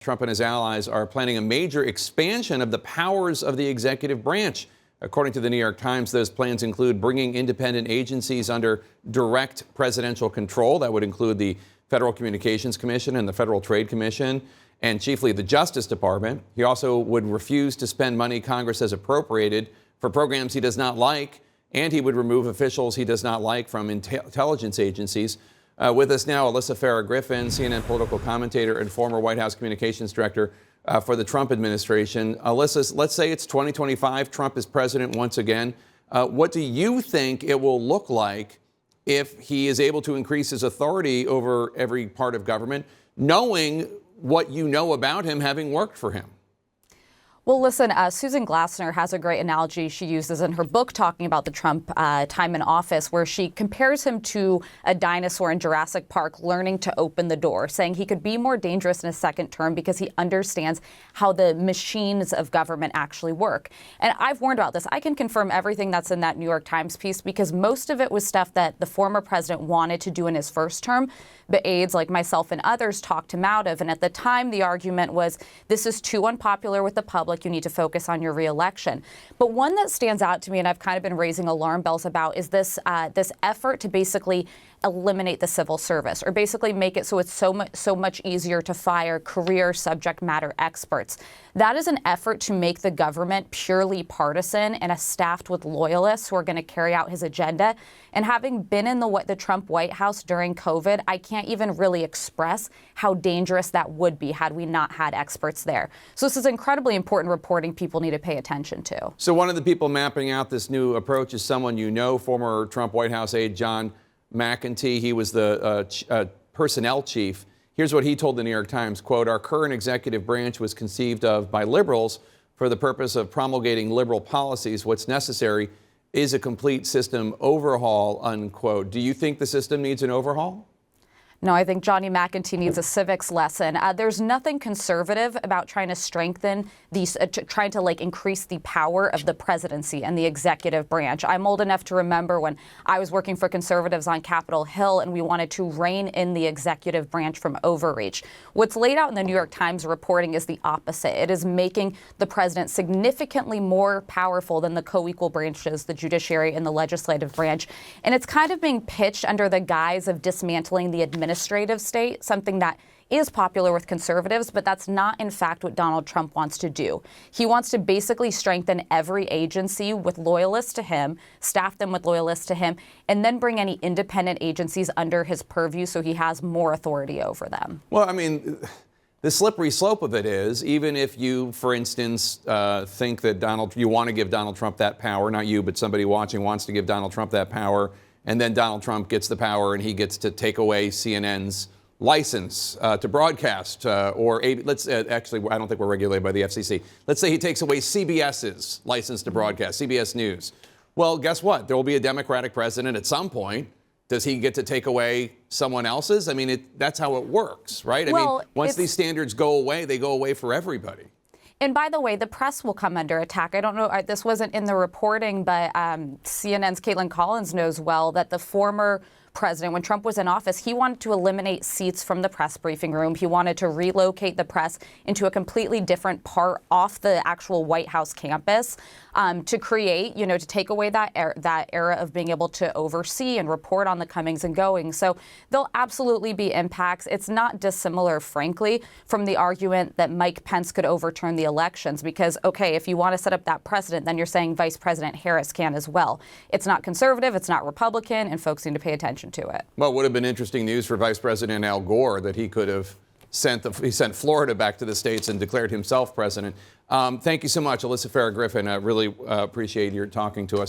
Trump and his allies are planning a major expansion of the powers of the executive branch. According to the New York Times, those plans include bringing independent agencies under direct presidential control. That would include the Federal Communications Commission and the Federal Trade Commission, and chiefly the Justice Department. He also would refuse to spend money Congress has appropriated for programs he does not like, and he would remove officials he does not like from intelligence agencies. With us now, Alyssa Farah-Griffin, CNN political commentator and former White House communications director for the Trump administration. Alyssa, let's say it's 2025, Trump is president once again. What do you think it will look like if he is able to increase his authority over every part of government, knowing what you know about him having worked for him? Well, listen, Susan Glasner has a great analogy she uses in her book talking about the Trump time in office, where she compares him to a dinosaur in Jurassic Park learning to open the door, saying he could be more dangerous in his second term because he understands how the machines of government actually work. And I've warned about this. I can confirm everything that's in that New York Times piece because most of it was stuff that the former president wanted to do in his first term, but aides like myself and others talked him out of. And at the time, the argument was, this is too unpopular with the public. You need to focus on your reelection. But one that stands out to me, and I've kind of been raising alarm bells about, is this effort to basically eliminate the civil service, or basically make it so it's so much easier to fire career subject matter experts. That is an effort to make the government purely partisan and staffed with loyalists who are going to carry out his agenda. And having been in the Trump White House during COVID, I can't even really express how dangerous that would be had we not had experts there. So this is incredibly important reporting people need to pay attention to. So one of the people mapping out this new approach is someone you know, former Trump White House aide John McEntee. He was the personnel chief. Here's what he told the New York Times, quote, "Our current executive branch was conceived of by liberals for the purpose of promulgating liberal policies. What's necessary is a complete system overhaul," unquote. Do you think the system needs an overhaul? No, I think Johnny McEntee needs a civics lesson. There's nothing conservative about trying to strengthen these, trying to increase the power of the presidency and the executive branch. I'm old enough to remember when I was working for conservatives on Capitol Hill and we wanted to rein in the executive branch from overreach. What's laid out in the New York Times reporting is the opposite. It is making the president significantly more powerful than the co-equal branches, the judiciary and the legislative branch. And it's kind of being pitched under the guise of dismantling the administrative state, something that is popular with conservatives, but that's not, in fact, what Donald Trump wants to do. He wants to basically strengthen every agency with loyalists to him, staff them with loyalists to him, and then bring any independent agencies under his purview so he has more authority over them. Well, I mean, the slippery slope of it is, even if you, for instance, think that you want to give Donald Trump that power, not you, but somebody watching wants to give Donald Trump that power, and then Donald Trump gets the power and he gets to take away CNN's license to broadcast, actually, I don't think we're regulated by the FCC. Let's say he takes away CBS's license to broadcast, CBS News. Well, guess what? There will be a Democratic president at some point. Does he get to take away someone else's? I mean, that's how it works, right? I mean, once these standards go away, they go away for everybody. And by the way, the press will come under attack. I don't know, this wasn't in the reporting, but CNN's Caitlin Collins knows well that the former president, when Trump was in office, he wanted to eliminate seats from the press briefing room. He wanted to relocate the press into a completely different part off the actual White House campus to create, to take away that era of being able to oversee and report on the comings and goings. So there'll absolutely be impacts. It's not dissimilar, frankly, from the argument that Mike Pence could overturn the elections because, okay, if you want to set up that precedent, then you're saying Vice President Harris can as well. It's not conservative, it's not Republican, and folks need to pay attention to it. Well, it would have been interesting news for Vice President Al Gore that he could have sent Florida back to the states and declared himself president. Thank you so much, Alyssa Farah-Griffin. I really appreciate your talking to us.